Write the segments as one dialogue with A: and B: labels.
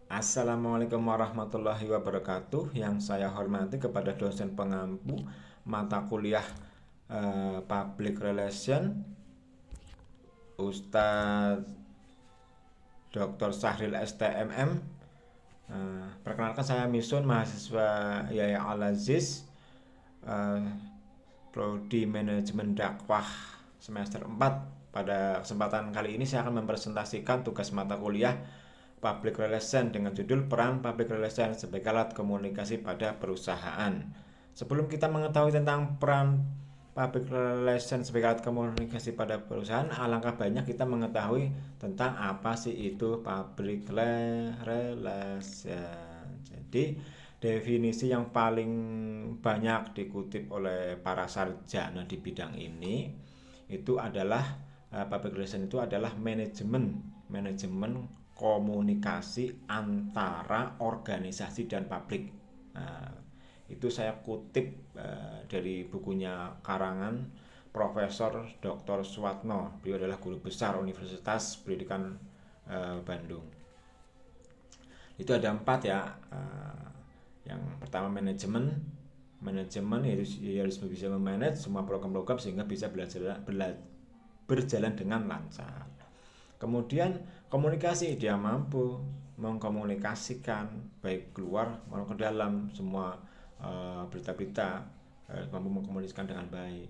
A: Assalamualaikum warahmatullahi wabarakatuh. Yang saya hormati kepada dosen pengampu mata kuliah Public Relation, Ustadz Dr. Sahril STMM. Perkenalkan saya Misun, mahasiswa Yaya Al-Aziz, eh, Prodi Manajemen Dakwah semester 4. Pada kesempatan kali ini saya akan mempresentasikan tugas mata kuliah Public Relation dengan judul Peran Public Relation sebagai alat komunikasi pada perusahaan. Sebelum kita mengetahui tentang peran Public Relation sebagai alat komunikasi pada perusahaan, alangkah banyak kita mengetahui tentang apa sih itu Public Relation. Jadi, definisi yang paling banyak dikutip oleh para sarjana di bidang ini itu adalah public relation itu adalah manajemen komunikasi antara organisasi dan publik. Nah, itu saya kutip dari bukunya karangan Profesor Dr. Suwatno. Beliau adalah guru besar Universitas Pendidikan Bandung. Itu ada 4 ya. Yang pertama manajemen harus bisa memanage semua program-program sehingga bisa berjalan dengan lancar. Kemudian komunikasi, dia mampu mengkomunikasikan baik keluar maupun ke dalam semua berita-berita, mampu mengkomunikasikan dengan baik.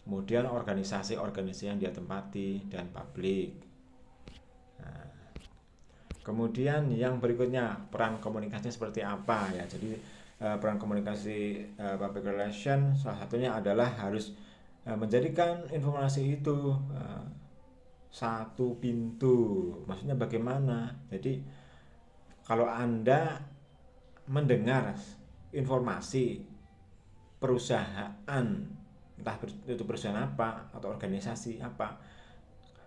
A: Kemudian organisasi-organisasi yang dia tempati dan publik. Nah, kemudian yang berikutnya, peran komunikasinya seperti apa ya. Jadi peran komunikasi public relation salah satunya adalah harus menjadikan informasi itu satu pintu. Maksudnya bagaimana? Jadi kalau Anda mendengar informasi perusahaan, entah itu perusahaan apa atau organisasi apa,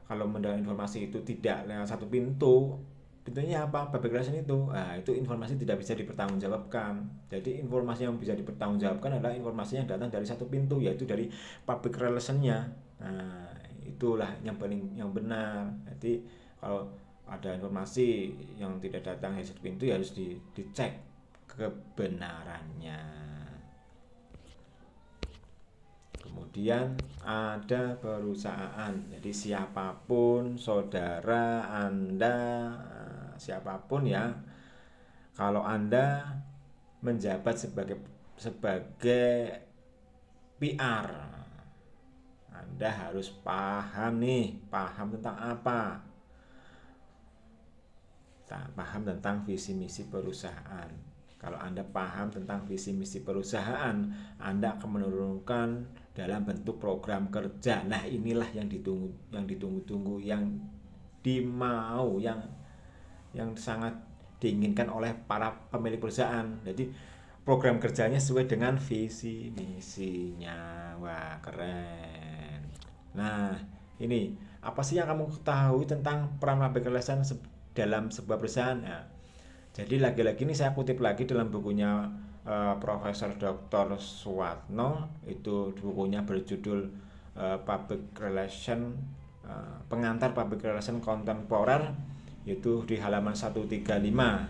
A: kalau mendengar informasi itu tidak lewat satu pintu, pintunya apa? Public relation itu. Nah, itu informasi tidak bisa dipertanggungjawabkan. Jadi informasi yang bisa dipertanggungjawabkan adalah informasi yang datang dari satu pintu, yaitu dari public relationnya. Nah, itulah yang paling yang benar. Jadi kalau ada informasi yang tidak datang dari satu pintu ya harus dicek kebenarannya. Kemudian ada perusahaan. Jadi siapapun saudara Anda, siapapun ya, kalau Anda menjabat sebagai PR, Anda harus paham nih, paham tentang apa? Paham tentang visi misi perusahaan. Kalau Anda paham tentang visi misi perusahaan, Anda akan menurunkan dalam bentuk program kerja. Nah, inilah yang ditunggu-tunggu, yang dimau, yang sangat diinginkan oleh para pemilik perusahaan. Jadi program kerjanya sesuai dengan visi misinya. Wah, keren. Nah, ini apa sih yang kamu ketahui tentang peran public relation dalam sebuah perusahaan? Ya, jadi lagi-lagi ini saya kutip lagi dalam bukunya Profesor Dr. Suwatno. Itu bukunya berjudul Public Relation, Pengantar Public Relation Kontemporer, itu di halaman 135. Nah,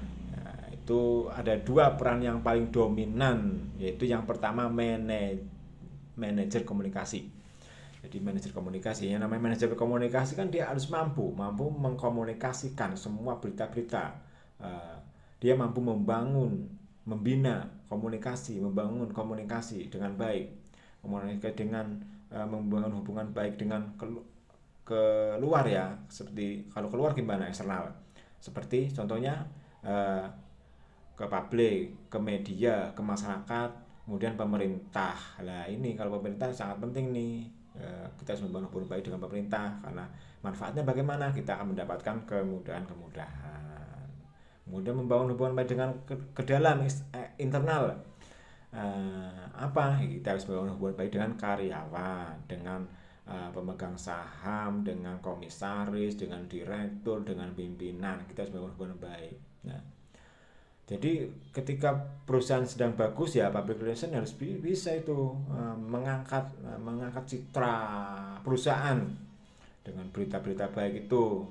A: itu ada dua peran yang paling dominan, yaitu yang pertama manajer komunikasi. Jadi manajer komunikasi, yang namanya manajer komunikasi kan dia harus mampu mengkomunikasikan semua berita-berita. Uh, Dia mampu membangun komunikasi dengan baik, komunikasi dengan membangun hubungan baik dengan keluar ya. Seperti kalau keluar gimana, eksternal. Seperti contohnya uh, ke publik, ke media, ke masyarakat, kemudian pemerintah. Nah, ini kalau pemerintah sangat penting nih. Kita harus membangun hubungan baik dengan pemerintah karena manfaatnya bagaimana? Kita akan mendapatkan kemudahan-kemudahan. Kemudian membangun hubungan baik dengan ke dalam internal. Apa? Kita harus membangun hubungan baik dengan karyawan, dengan pemegang saham, dengan komisaris, dengan direktur, dengan pimpinan. Kita harus membangun hubungan baik. Nah, jadi ketika perusahaan sedang bagus ya public relation harus bisa itu mengangkat citra perusahaan dengan berita-berita baik itu.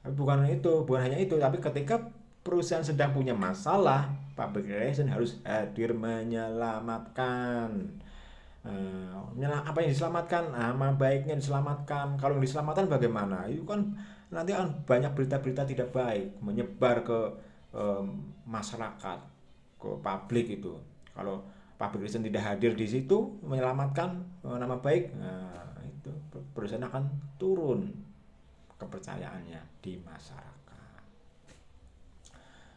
A: Tapi bukan hanya itu, tapi ketika perusahaan sedang punya masalah, public relation harus hadir menyelamatkan. Apa yang diselamatkan, nama baiknya diselamatkan. Kalau yang diselamatkan bagaimana? Itu kan nanti akan banyak berita-berita tidak baik menyebar ke masyarakat, ke publik itu. Kalau public relation tidak hadir di situ menyelamatkan nama baik, nah, itu perusahaan akan turun kepercayaannya di masyarakat.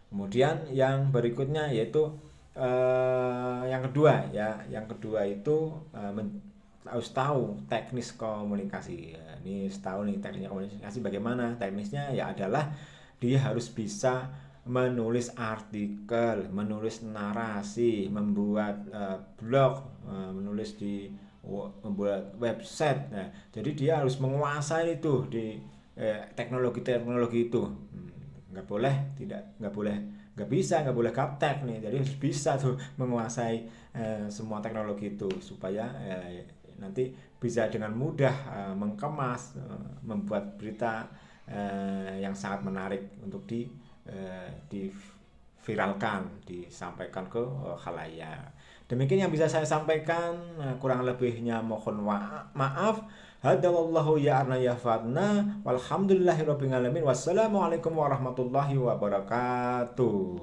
A: Kemudian yang berikutnya yaitu yang kedua ya, yang kedua itu harus tahu teknis komunikasi. Ya, ini tahu nih teknisnya komunikasi bagaimana? Teknisnya ya adalah dia harus bisa menulis artikel, menulis narasi, membuat blog, menulis di membuat website. Nah, jadi dia harus menguasai itu di teknologi-teknologi itu. Nggak boleh, nggak boleh gaptek nih. Jadi harus bisa tuh menguasai semua teknologi itu supaya nanti bisa dengan mudah mengemas, membuat berita yang sangat menarik untuk diviralkan, disampaikan ke khalayak. Demikian yang bisa saya sampaikan, kurang lebihnya mohon maaf. Hadallahu ya arna ya fatna walhamdulillahirabbil alamin. Wassalamualaikum warahmatullahi wabarakatuh.